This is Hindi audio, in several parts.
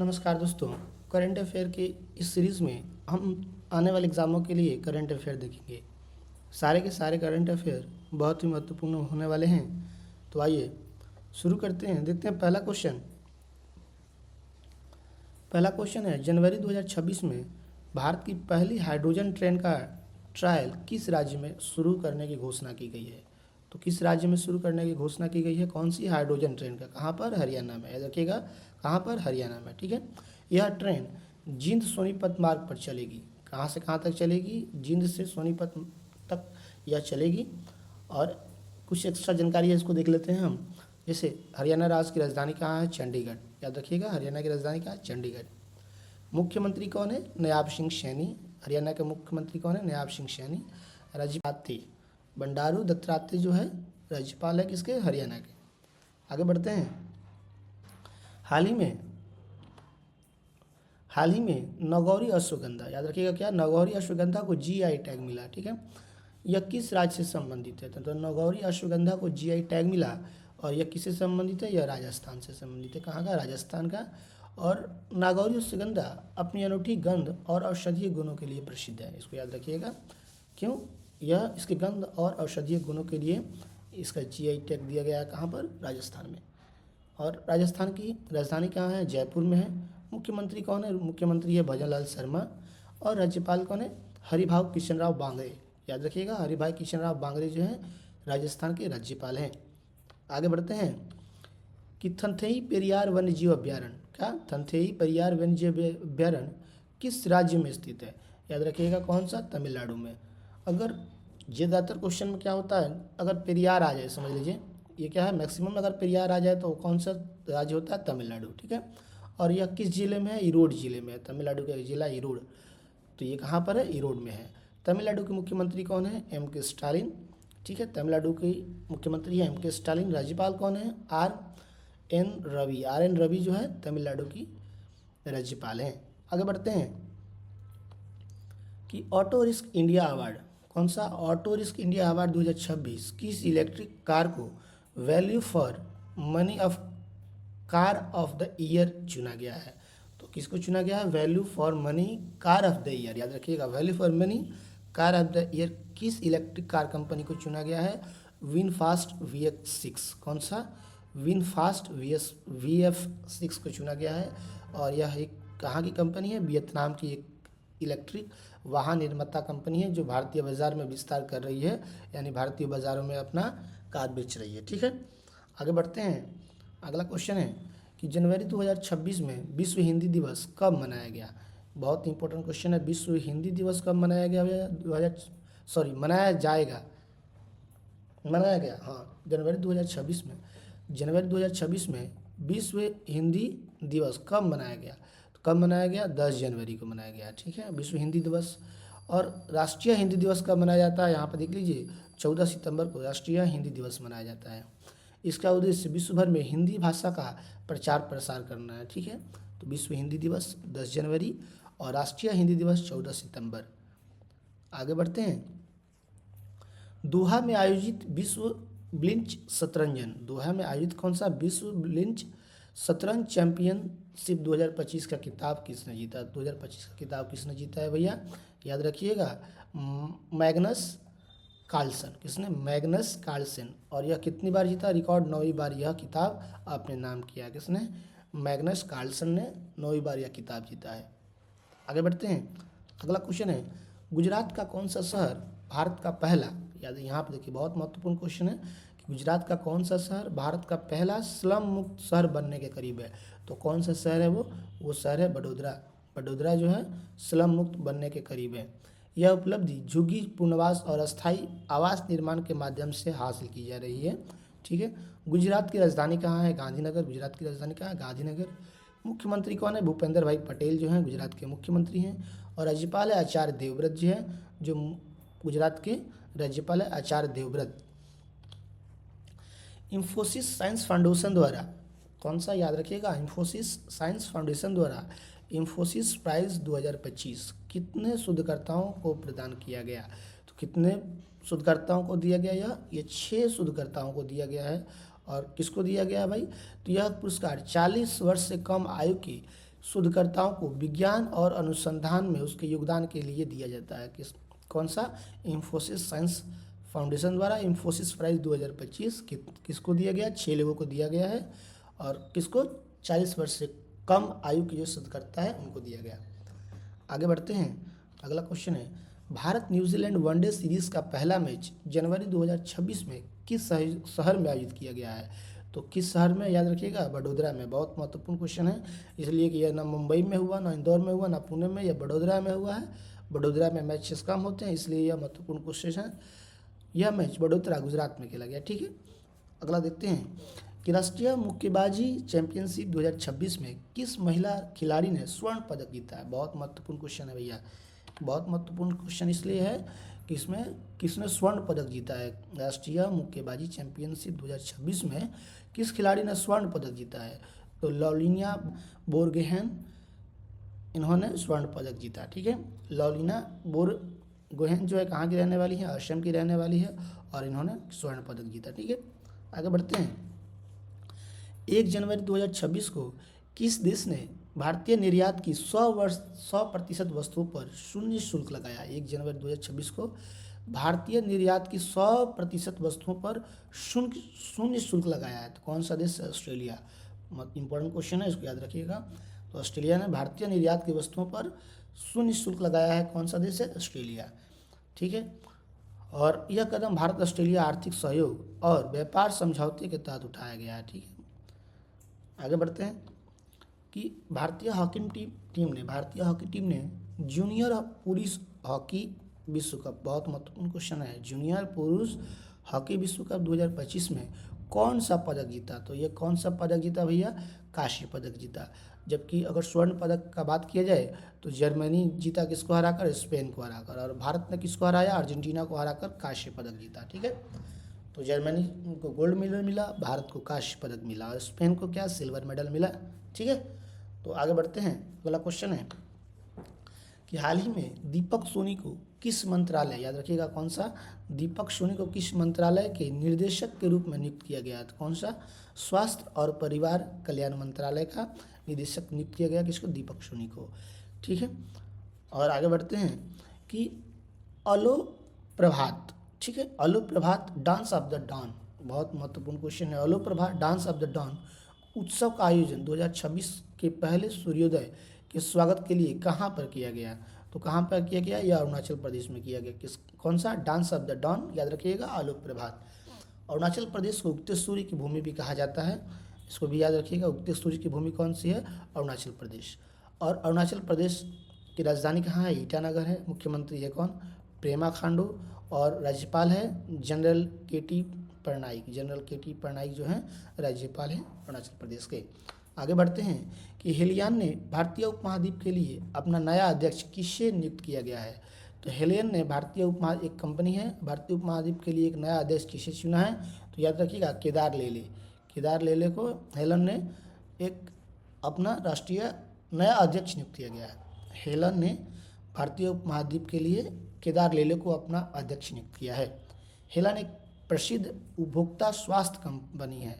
नमस्कार दोस्तों। करंट अफेयर के इस सीरीज़ में हम आने वाले एग्ज़ामों के लिए करंट अफेयर देखेंगे। सारे के सारे करंट अफेयर बहुत ही महत्वपूर्ण होने वाले हैं। तो आइए शुरू करते हैं। देखते हैं पहला क्वेश्चन है, जनवरी 2026 में भारत की पहली हाइड्रोजन ट्रेन का ट्रायल किस राज्य में शुरू करने की घोषणा की गई है। तो किस राज्य में शुरू करने की घोषणा की गई है, कौन सी हाइड्रोजन ट्रेन का, कहाँ पर, हरियाणा में। याद रखिएगा, कहाँ पर, हरियाणा में। ठीक है, यह ट्रेन जींद सोनीपत मार्ग पर चलेगी। कहाँ से कहाँ तक चलेगी, जींद से सोनीपत तक यह चलेगी। और कुछ एक्स्ट्रा जानकारी है, इसको देख लेते हैं हम। जैसे हरियाणा राज्य की राजधानी कहाँ है, चंडीगढ़। याद रखिएगा, हरियाणा की राजधानी कहाँ है, चंडीगढ़। मुख्यमंत्री कौन है, नयाब सिंह सैनी। हरियाणा के मुख्यमंत्री कौन है, नयाब सिंह सैनी। राज्यपाल बंडारू दत्तात्रेय जो है राज्यपाल है किसके, हरियाणा के। आगे बढ़ते हैं। हाल ही में नगौरी अश्वगंधा, याद रखिएगा क्या, नगौरी अश्वगंधा को जीआई टैग मिला। ठीक है, यह किस राज्य से संबंधित है। तो नगौरी अश्वगंधा को जीआई टैग मिला और यह किससे संबंधित है, यह राजस्थान से संबंधित है। कहाँ का, राजस्थान का। और नागौरी अश्वगंधा अपनी अनूठी गंध और औषधीय गुणों के लिए प्रसिद्ध है। इसको याद रखिएगा, क्यों, यह इसके गंध और औषधीय गुणों के लिए इसका जीआई टैग दिया गया है। कहाँ पर, राजस्थान में। और राजस्थान की राजधानी कहाँ है, जयपुर में है। मुख्यमंत्री कौन है, मुख्यमंत्री है भजनलाल शर्मा। और राज्यपाल कौन है, हरिभाऊ कृष्णराव बांगरे। याद रखिएगा, हरिभाई कृष्णराव बांगरे जो हैं राजस्थान के राज्यपाल हैं। आगे बढ़ते हैं कि थंथेई पेरियार वन्यजीव अभ्यारण्य, क्या, थंथेई पेरियार वन्यजीव अभ्यारण्य किस राज्य में स्थित है। याद रखिएगा, कौन सा, तमिलनाडु में। अगर ज़्यादातर क्वेश्चन में क्या होता है, अगर पेरियार आ जाए, समझ लीजिए ये क्या है, मैक्सिमम अगर पेरियार आ जाए तो कौन सा राज्य होता है, तमिलनाडु। ठीक है, और यह किस जिले में है, इरोड जिले में है। तमिलनाडु का जिला इरोड, तो ये कहाँ पर है, इरोड में है। तमिलनाडु के मुख्यमंत्री कौन है, M.K. स्टालिन। ठीक है, तमिलनाडु के मुख्यमंत्री है M.K. स्टालिन। राज्यपाल कौन है, R.N. रवि। R.N. रवि जो है तमिलनाडु की राज्यपाल हैं। आगे बढ़ते हैं कि ऑटो रिस्क इंडिया अवार्ड, कौन सा, ऑटो रिस्क इंडिया अवार्ड 2026 किस इलेक्ट्रिक कार को value for money of car of the year चुना गया है। तो किसको चुना गया है, value for money car of the year. याद रखिएगा, value for money car of the year किस इलेक्ट्रिक कार कंपनी को चुना गया है, विनफास्ट VF6। कौन सा, विनफास्ट VF6 को चुना गया है। और यह एक कहाँ की कंपनी है, वियतनाम की एक इलेक्ट्रिक वाहन निर्माता कंपनी है जो भारतीय बाजार में विस्तार कर रही है, यानी भारतीय बाज़ारों में अपना कार बेच रही है। ठीक है, आगे बढ़ते हैं। अगला क्वेश्चन है कि जनवरी 2026 में विश्व हिंदी दिवस कब मनाया गया। बहुत इंपॉर्टेंट क्वेश्चन है, विश्व हिंदी दिवस कब मनाया गया भैया, मनाया गया, हाँ, जनवरी 2026 में। जनवरी 2026 में विश्व हिंदी दिवस कब मनाया गया, तो कब मनाया गया, 10 जनवरी को मनाया गया। ठीक है, विश्व हिंदी दिवस। और राष्ट्रीय हिंदी दिवस कब मनाया जाता है, यहाँ पर देख लीजिए, 14 सितंबर को राष्ट्रीय हिंदी दिवस मनाया जाता है। इसका उद्देश्य विश्व भर में हिंदी भाषा का प्रचार प्रसार करना है। ठीक है, तो विश्व हिंदी दिवस 10 जनवरी और राष्ट्रीय हिंदी दिवस 14 सितंबर। आगे बढ़ते हैं। दोहा में आयोजित विश्व ब्लिंच शतरंजन, दोहा में आयोजित कौन सा, विश्व ब्लिंच शतरंज चैंपियनशिप 2025 का खिताब किसने जीता। 2025 का खिताब किसने जीता है भैया, याद रखिएगा, मैग्नस कार्लसन। किसने, मैग्नस कार्लसन। और यह कितनी बार जीता, रिकॉर्ड 9वीं बार यह खिताब अपने नाम किया। किसने, मैग्नस कार्लसन ने 9वीं बार यह खिताब जीता है। आगे बढ़ते हैं। अगला क्वेश्चन है, गुजरात का कौन सा शहर भारत का पहला, याद यहाँ पर देखिए बहुत महत्वपूर्ण क्वेश्चन है कि गुजरात का कौन सा शहर भारत का पहला स्लम मुक्त शहर बनने के करीब है। तो कौन सा शहर है वो शहर है बड़ोदरा। बड़ोदरा जो है स्लम मुक्त बनने के करीब है। यह उपलब्धि झुग्गी पुनर्वास और अस्थायी आवास निर्माण के माध्यम से हासिल की जा रही है। ठीक है, गुजरात की राजधानी कहाँ है, गांधीनगर। गुजरात की राजधानी कहाँ है, गांधीनगर। मुख्यमंत्री कौन है, भूपेंद्र भाई पटेल जो हैं गुजरात के मुख्यमंत्री हैं। और राज्यपाल है आचार्य देवव्रत जी हैं, जो गुजरात के राज्यपाल है आचार्य देवव्रत। इंफोसिस साइंस फाउंडेशन द्वारा, कौन सा, याद रखिएगा, इंफोसिस साइंस फाउंडेशन द्वारा इंफोसिस प्राइज़ 2025 कितने शोधकर्ताओं को प्रदान किया गया। तो कितने शोधकर्ताओं को दिया गया, ये 6 शोधकर्ताओं को दिया गया है। और किसको दिया गया भाई, तो यह पुरस्कार 40 वर्ष से कम आयु के शोधकर्ताओं को विज्ञान और अनुसंधान में उसके योगदान के लिए दिया जाता है। कौन सा? इंफोसिस साइंस फाउंडेशन द्वारा इंफोसिस प्राइज 2025 किसको दिया गया? 6 लोगों को दिया गया है। और किसको? 40 वर्ष से कम आयु के जो शोधकर्ता है उनको दिया गया। आगे बढ़ते हैं, अगला क्वेश्चन है, भारत न्यूजीलैंड वनडे सीरीज़ का पहला मैच जनवरी 2026 में किस शहर में आयोजित किया गया है? तो किस शहर में? याद रखिएगा, वडोदरा में। बहुत महत्वपूर्ण क्वेश्चन है, इसलिए कि यह ना मुंबई में हुआ, ना इंदौर में हुआ, ना पुणे में, यह वडोदरा में हुआ है। वडोदरा में मैचेस कम होते हैं, इसलिए यह महत्वपूर्ण क्वेश्चन है। यह मैच वडोदरा गुजरात में खेला गया। ठीक है, अगला देखते हैं कि राष्ट्रीय मुक्केबाजी चैंपियनशिप 2026 में किस महिला खिलाड़ी ने स्वर्ण पदक जीता है? बहुत महत्वपूर्ण क्वेश्चन है भैया, बहुत महत्वपूर्ण क्वेश्चन इसलिए है कि इसमें किसने स्वर्ण पदक जीता है। राष्ट्रीय मुक्केबाजी चैंपियनशिप 2026 में किस खिलाड़ी ने स्वर्ण पदक जीता है? तो लॉलिना बोरगोहेन, इन्होंने स्वर्ण पदक जीता। ठीक है, लॉलिना बोरगोहेन जो है कहाँ की रहने वाली है? असम की रहने वाली है, और इन्होंने स्वर्ण पदक जीता। ठीक है, आगे बढ़ते हैं। 1 जनवरी 2026 को किस देश ने भारतीय निर्यात की 100% वस्तुओं पर शून्य शुल्क लगाया? 1 जनवरी 2026 को भारतीय निर्यात की 100% वस्तुओं पर शून्य शुल्क लगाया है। तो कौन सा देश है? ऑस्ट्रेलिया। इंपॉर्टेंट क्वेश्चन है, इसको याद रखिएगा। तो ऑस्ट्रेलिया ने भारतीय निर्यात की वस्तुओं पर शून्य शुल्क लगाया है। कौन सा देश है? ऑस्ट्रेलिया। ठीक है, और यह कदम भारत ऑस्ट्रेलिया आर्थिक सहयोग और व्यापार समझौते के तहत उठाया गया है। ठीक है, आगे बढ़ते हैं कि भारतीय हॉकी टीम ने जूनियर पुरुष हॉकी विश्व कप, बहुत महत्वपूर्ण क्वेश्चन है, जूनियर पुरुष हॉकी विश्व कप 2025 में कौन सा पदक जीता? तो ये कौन सा पदक जीता भैया? कांस्य पदक जीता। जबकि अगर स्वर्ण पदक का बात किया जाए तो जर्मनी जीता किसको हराकर? स्पेन को हराकर। और भारत ने किसको हराया? अर्जेंटीना को हराकर कांस्य पदक जीता। ठीक है, तो जर्मनी को गोल्ड मेडल मिला, भारत को कांस्य पदक मिला, और स्पेन को क्या? सिल्वर मेडल मिला। ठीक है, तो आगे बढ़ते हैं। अगला क्वेश्चन है कि हाल ही में दीपक सोनी को किस मंत्रालय, याद रखिएगा कौन सा? दीपक सोनी को किस मंत्रालय के निर्देशक के रूप में नियुक्त किया गया? तो कौन सा? स्वास्थ्य और परिवार कल्याण मंत्रालय का निदेशक नियुक्त किया गया। किसको? दीपक सोनी को। ठीक है, और आगे बढ़ते हैं कि अलो प्रभात, ठीक है, अलो प्रभात डांस ऑफ द डॉन, बहुत महत्वपूर्ण क्वेश्चन है। अलो प्रभात डांस ऑफ द डॉन उत्सव का आयोजन 2026 के पहले सूर्योदय के स्वागत के लिए कहाँ पर किया गया? तो कहाँ पर किया गया? यह अरुणाचल प्रदेश में किया गया। कौन सा? डांस ऑफ द डॉन, याद रखिएगा, आलोक प्रभात। अरुणाचल प्रदेश को उगते सूर्य की भूमि भी कहा जाता है, इसको भी याद रखिएगा। उगते सूर्य की भूमि कौन सी है? अरुणाचल प्रदेश। और अरुणाचल प्रदेश की राजधानी कहाँ है? ईटानगर है। मुख्यमंत्री है कौन? प्रेमा खांडू। और राज्यपाल है general K.T.. Patnaik. General K.T.. Patnaik जो हैं राज्यपाल हैं अरुणाचल प्रदेश के। आगे बढ़ते हैं कि हेलियान ने भारतीय उपमहाद्वीप के लिए अपना नया अध्यक्ष किससे नियुक्त किया गया है? तो हेलियन ने भारतीय एक कंपनी है, भारतीय उपमहाद्वीप के लिए एक नया अध्यक्ष किसे चुना है? तो याद रखिएगा, केदार लेले। केदार लेले को हेलन ने एक अपना राष्ट्रीय नया अध्यक्ष नियुक्त किया गया है। हेलन ने भारतीय उपमहाद्वीप के लिए केदार लेले को अपना अध्यक्ष नियुक्त किया है। हेलन एक प्रसिद्ध उपभोक्ता स्वास्थ्य कंपनी है।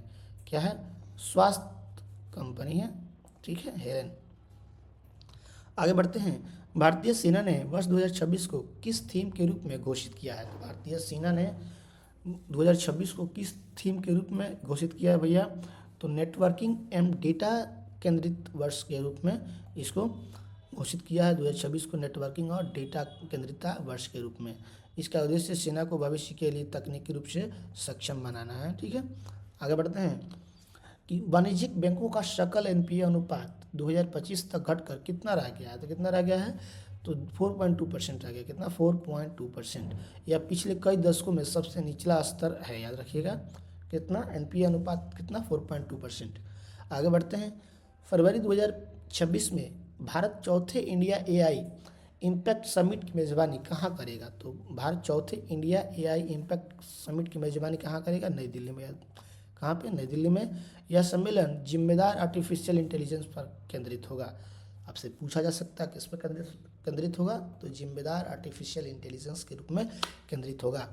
क्या है? स्वास्थ्य कंपनी है। ठीक है, हेलन। आगे बढ़ते हैं, भारतीय सेना ने वर्ष 2026 को किस थीम के रूप में घोषित किया है? तो भारतीय सेना ने 2026 को किस थीम के रूप में घोषित किया है भैया? तो नेटवर्किंग एवं डेटा केंद्रित वर्ष के रूप में इसको घोषित किया है। 2026 को नेटवर्किंग और डेटा केंद्रितता वर्ष के रूप में। इसका उद्देश्य सेना को भविष्य के लिए तकनीकी रूप से सक्षम बनाना है। ठीक है, आगे बढ़ते हैं कि वाणिज्यिक बैंकों का सकल एनपीए अनुपात 2025 तक घटकर कितना रह गया है? तो कितना रह गया है? तो 4.2% रह गया। कितना? 4.2%। यह पिछले कई दशकों में सबसे निचला स्तर है, याद रखिएगा। कितना? एनपीए अनुपात कितना? 4.2%। आगे बढ़ते हैं, फरवरी 2026 में भारत चौथे इंडिया एआई इम्पैक्ट समिट की मेज़बानी कहाँ करेगा? तो भारत चौथे इंडिया एआई इम्पैक्ट समिट की मेज़बानी कहाँ करेगा? नई दिल्ली में। कहाँ पे? नई दिल्ली में। यह सम्मेलन जिम्मेदार आर्टिफिशियल इंटेलिजेंस पर केंद्रित होगा। आपसे पूछा जा सकता है किस पर केंद्रित होगा? तो जिम्मेदार आर्टिफिशियल इंटेलिजेंस के रूप में केंद्रित होगा।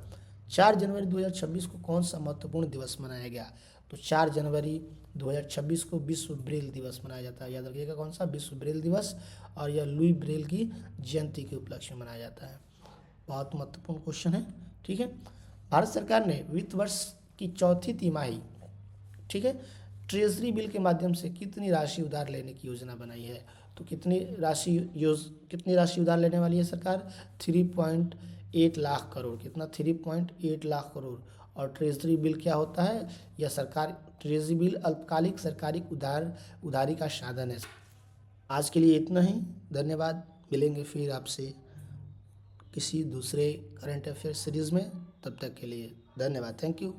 4 जनवरी 2026 को कौन सा महत्वपूर्ण दिवस मनाया गया? तो 4 जनवरी 2026 को विश्व ब्रेल दिवस मनाया जाता है। याद रखिएगा कौन सा, विश्व ब्रेल दिवस, और यह लुई ब्रेल की जयंती के उपलक्ष्य में मनाया जाता है। बहुत महत्वपूर्ण क्वेश्चन है, ठीक है। भारत सरकार ने वित्त वर्ष की चौथी तिमाही, ठीक है, ट्रेजरी बिल के माध्यम से कितनी राशि उधार लेने की योजना बनाई है? तो कितनी राशि उधार लेने वाली है सरकार? 3.8 लाख करोड़। कितना? 3.8 लाख करोड़। और ट्रेजरी बिल क्या होता है? यह ट्रेजरी बिल अल्पकालिक सरकारी उधारी का साधन है। आज के लिए इतना ही, धन्यवाद। मिलेंगे फिर आपसे किसी दूसरे करंट अफेयर सीरीज़ में, तब तक के लिए धन्यवाद, थैंक यू।